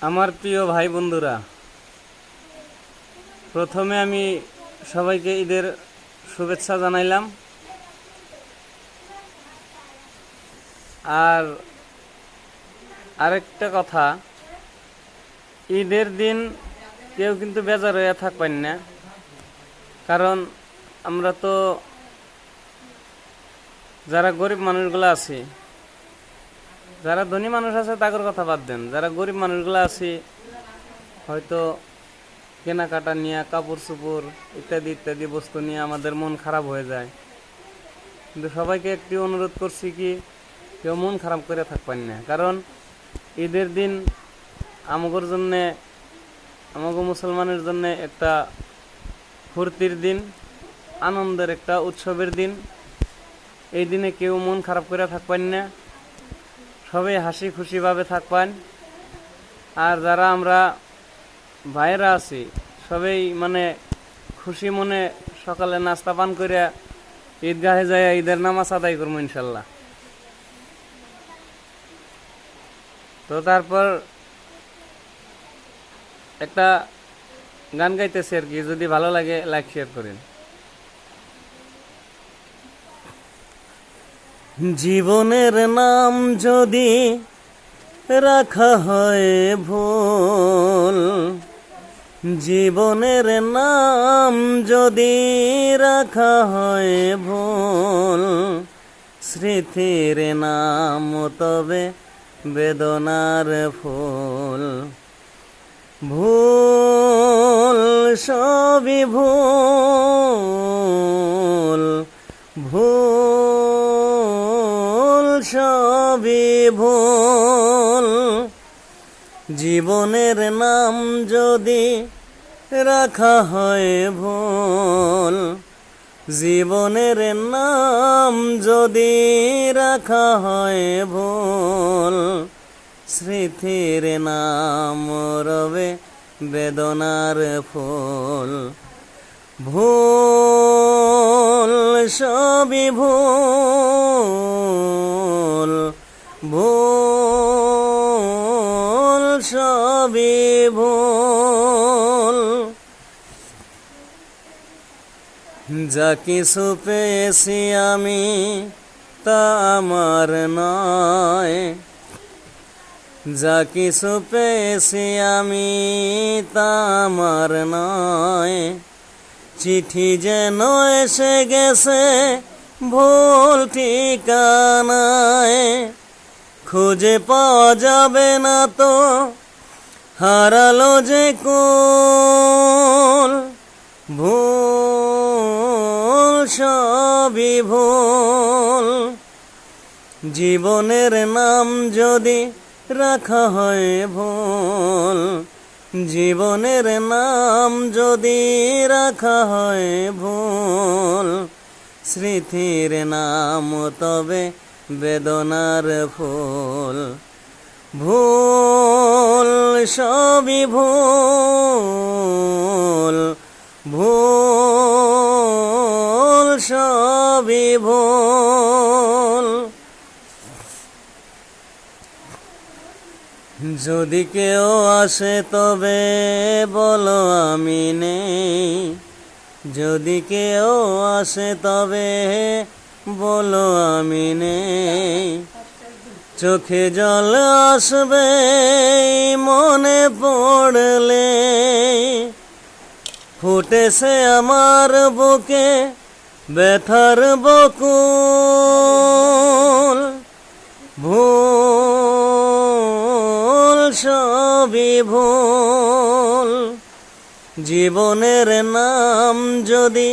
আমার প্রিয় ভাই বন্ধুরা, প্রথমে আমি সবাইকে ঈদের শুভেচ্ছা জানাইলাম। আর আরেকটা কথা, ঈদের দিন কেউ কিন্তু বেজার হয়ে থাকবেন না, কারণ আমরা তো যারা গরিব মানুষগুলো আছি, যারা ধনী মানুষ আছে তাদের কথা বাদ দেন, যারা গরিব মানুষগুলো আছি হয়তো কেনাকাটা নিয়ে কাপড় চোপড় ইত্যাদি ইত্যাদি বস্তু নিয়ে আমাদের মন খারাপ হয়ে যায়। কিন্তু সবাইকে একটি অনুরোধ করছি কি, কেউ মন খারাপ করে থাকবেন না, কারণ ঈদের দিন আমাদের জন্যে, আমাগো মুসলমানের জন্য একটা ফুর্তির দিন, আনন্দের একটা উৎসবের দিন। এই দিনে কেউ মন খারাপ করে থাকবেন না, সবাই হাসি খুশিভাবে থাকবেন। আর যারা আমরা ভাইয়েরা আছি সবাই খুশি মনে সকালে নাস্তা পান করে ঈদগাহে যায় ঈদের নামাজ আদায় করবো ইনশাল্লাহ। তো তারপর একটা গান গাইতেছি আর কি, যদি ভালো লাগে লাইক শেয়ার করেন। জীবনের নাম যদি রাখা হয় ভুল, জীবনের নাম যদি রাখা হয় ভুল, স্মৃতির নাম তবে বেদনার ফুল। ভুল সবই ভুল, ভুল সবই ভুল। জীবনের নাম যদি রাখা হয় ভুল, জীবনের নাম যদি রাখা হয় ভুল, স্মৃতির নাম রবে বেদনার ফুল। ভুল সবই ভুল, ভুল সবই ভুল। যা কিছু পেয়েছি আমি তা আমার নয়, যা কিছু পেয়েছি আমি তা আমার নয়। চিঠি যেন এসে গেছে ভুল ঠিকানায়, খুঁজে পাওয়া যাবে না তো হারালো যে কুল। ভুল সবই ভুল। জীবনের নাম যদি রাখা হয় ভুল, জীবনের নাম যদি রাখা হয় ভুল, স্মৃতির নাম তবে বেদনার ফুল। ভুল সবই ভুল, ভুল সবই ভুল। যদি কেউ আসে তবে বলো আমি নেই, যদি কেউ আসে তবে বলো আমি নেই। চোখে জল আসবে মনে পড়লে, ফুটেছে আমার বুকে ব্যথার বকুল। ভুল সবই ভুল। জীবনের নাম যদি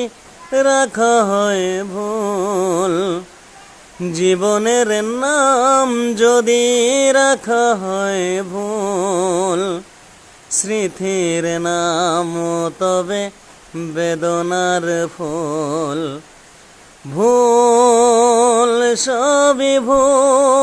রাখা হয় ভুল, জীবনের নাম যদি রাখা হয় ভুল, স্মৃতির নাম তবে বেদনার ফুল। ভুল সবই ভুল।